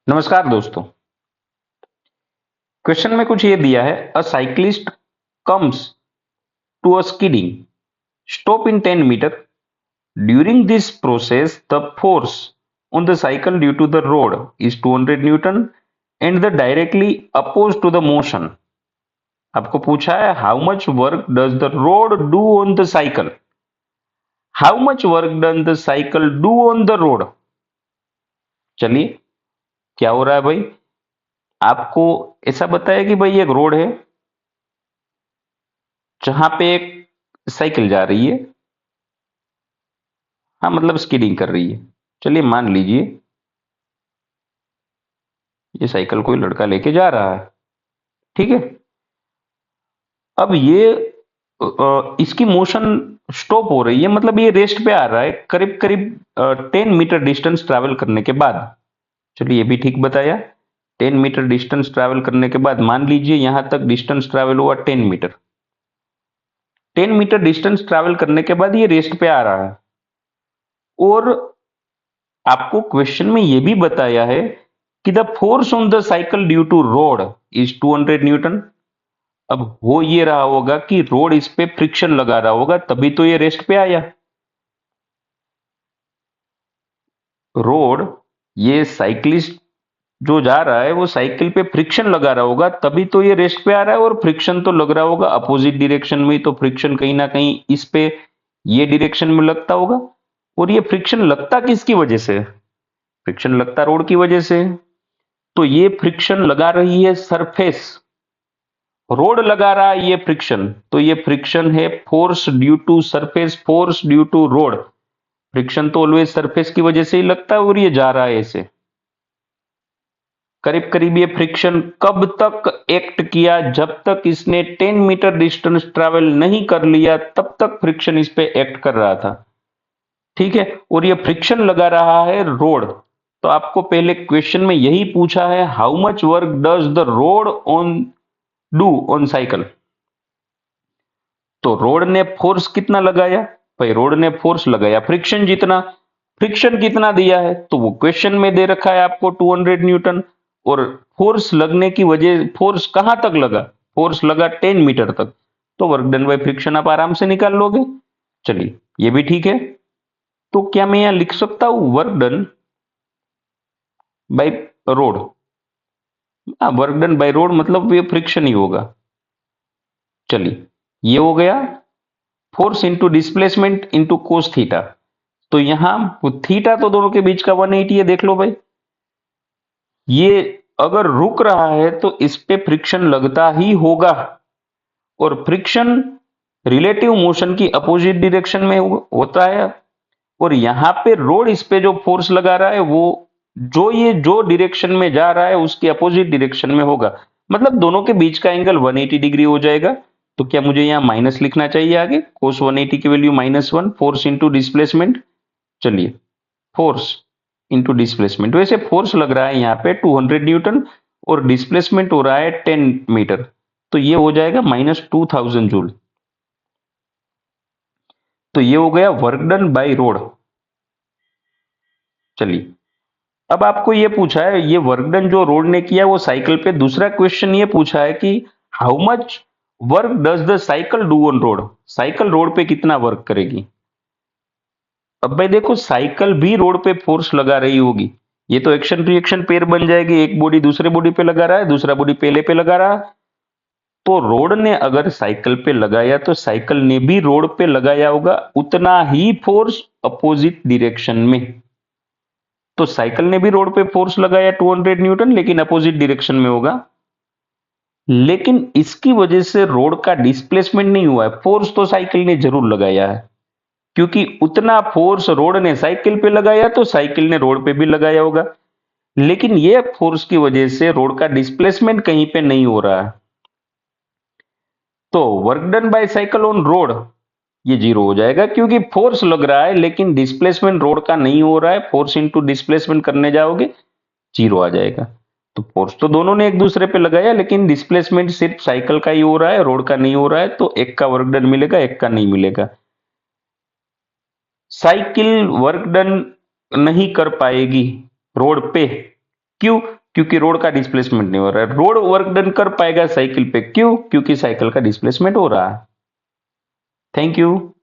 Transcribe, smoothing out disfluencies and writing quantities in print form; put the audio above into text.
नमस्कार दोस्तों। क्वेश्चन में कुछ ये दिया है, a cyclist comes to a skidding stop in 10 metre. During this process the force on the cycle due to the road is 200 newton and the directly oppose to the motion. आपको पूछा है how much work does the road do on the cycle. How much work does the cycle do on the road. चलिए, क्या हो रहा है भाई? आपको ऐसा बताया कि भाई एक रोड है जहां पे एक साइकिल जा रही है। हाँ, मतलब स्कीडिंग कर रही है। चलिए मान लीजिए ये साइकिल कोई लड़का लेके जा रहा है, ठीक है। अब ये इसकी मोशन स्टॉप हो रही है, मतलब ये रेस्ट पे आ रहा है करीब करीब 10 मीटर डिस्टेंस ट्रैवल करने के बाद। चलिए ये भी ठीक बताया। 10 मीटर डिस्टेंस ट्रैवल करने के बाद मान लीजिए यहां तक डिस्टेंस ट्रैवल हुआ 10 मीटर। 10 मीटर डिस्टेंस ट्रैवल करने के बाद ये रेस्ट पे आ रहा है। और आपको क्वेश्चन में ये भी बताया है कि the force on the cycle due to road is 200 newton. अब हो ये रहा होगा कि रोड इस पे फ्रिक्शन लगा रहा होगा, तभी तो ये रेस्ट पे आया। रोड, ये साइकिलिस्ट जो जा रहा है वो साइकिल पे फ्रिक्शन लगा रहा होगा, तभी तो ये रेस्ट पे आ रहा है। और फ्रिक्शन तो लग रहा होगा अपोजिट डायरेक्शन में, तो फ्रिक्शन कहीं ना कहीं इस पे ये डायरेक्शन में लगता होगा। और ये फ्रिक्शन लगता किसकी वजह से? फ्रिक्शन लगता रोड की वजह से। तो ये फ्रिक्शन लगा रही है सरफेस, रोड लगा रहा है ये फ्रिक्शन, तो ये फ्रिक्शन है force due to surface, force due to road. Friction तो ऑलवेज सरफेस की वजह से ही लगता है, और ये जा रहा है ऐसे। करीब करीब ये फ्रिक्शन कब तक एक्ट किया? जब तक इसने 10 मीटर डिस्टेंस ट्रैवल नहीं कर लिया तब तक फ्रिक्शन इस पे एक्ट कर रहा था, ठीक है। और ये फ्रिक्शन लगा रहा है रोड। तो आपको पहले क्वेश्चन में यही पूछा है, how much work does the road on do on cycle. तो रोड ने फोर्स कितना लगाया? भाई रोड ने फोर्स लगाया फ्रिक्शन जितना। फ्रिक्शन कितना दिया है तो वो क्वेश्चन में दे रखा है आपको 200 न्यूटन। और फोर्स लगने की वजह, फोर्स कहां तक लगा? फोर्स लगा 10 मीटर तक। तो वर्क डन बाय फ्रिक्शन आप आराम से निकाल लोगे। चलिए ये भी ठीक है। तो क्या मैं यहां लिख सकता हूं work done by road? Work done by road मतलब ये फ्रिक्शन ही होगा। चलिए ये हो गया force into displacement into cos theta. तो यहां थीटा तो दोनों के बीच का 180 है, देख लो भाई। ये अगर रुक रहा है तो इस पे फ्रिक्शन लगता ही होगा। और फ्रिक्शन रिलेटिव मोशन की अपोजिट डायरेक्शन में होता है। और यहां पे रोड इस पे जो फोर्स लगा रहा है वो ये जो डायरेक्शन में जा रहा है उसके अपोजिट डायरेक्शन में होगा। मतलब दोनों के बीच का एंगल 180 डिग्री हो जाएगा। तो क्या मुझे यहाँ माइनस लिखना चाहिए आगे? कोस 180 की वैल्यू -1, फोर्स इंटू डिस्प्लेसमेंट। चलिए, फोर्स इंटू डिस्प्लेसमेंट, वैसे फोर्स लग रहा है यहाँ पे 200 न्यूटन और डिस्प्लेसमेंट हो रहा है 10 मीटर। तो ये हो जाएगा -2000 जूल। तो ये हो गया वर्क डन बाय रोड। चलिए, अब आपको ये पूछा है ये वर्क डन जो रोड ने किया वो साइकिल पे। दूसरा क्वेश्चन ये पूछा है कि how much work does the cycle do on road. Cycle road पे कितना वर्क करेगी? अब भाई देखो, साइकिल भी रोड पे फोर्स लगा रही होगी। ये तो एक्शन रिएक्शन पेयर बन जाएगी, एक बॉडी दूसरे बॉडी पे लगा रहा है, दूसरा बॉडी पहले पे लगा रहा है। तो रोड ने अगर साइकिल पे लगाया तो साइकिल ने भी रोड पे लगाया होगा उतना ही फोर्स अपोजिट डायरेक्शन में। तो साइकिल ने भी रोड पे फोर्स लगाया 200 न्यूटन, लेकिन अपोजिट डायरेक्शन में होगा। लेकिन इसकी वजह से रोड का डिस्प्लेसमेंट नहीं हुआ है, फोर्स तो साइकिल ने जरूर लगाया है। क्योंकि उतना फोर्स रोड ने साइकिल पे लगाया तो साइकिल ने रोड पे भी लगाया होगा। लेकिन यह फोर्स की वजह से रोड का डिस्प्लेसमेंट कहीं पे नहीं हो रहा है। तो work done by cycle on road ये जीरो हो जाएगा, क्योंकि फोर्स लग रहा है लेकिन डिस्प्लेसमेंट रोड का नहीं हो रहा है। फोर्स इंटू डिस्प्लेसमेंट करने जाओगे जीरो आ जाएगा। तो फोर्स तो दोनों ने एक दूसरे पे लगाया, लेकिन डिस्प्लेसमेंट सिर्फ साइकिल का ही हो रहा है, रोड का नहीं हो रहा है। तो एक का वर्क डन मिलेगा, एक का नहीं मिलेगा। साइकिल वर्क डन नहीं कर पाएगी रोड पे। क्यों? क्योंकि रोड का डिस्प्लेसमेंट नहीं हो रहा है। रोड वर्क डन कर पाएगा साइकिल पे, क्यों? क्योंकि साइकिल का डिस्प्लेसमेंट हो रहा है। Thank you.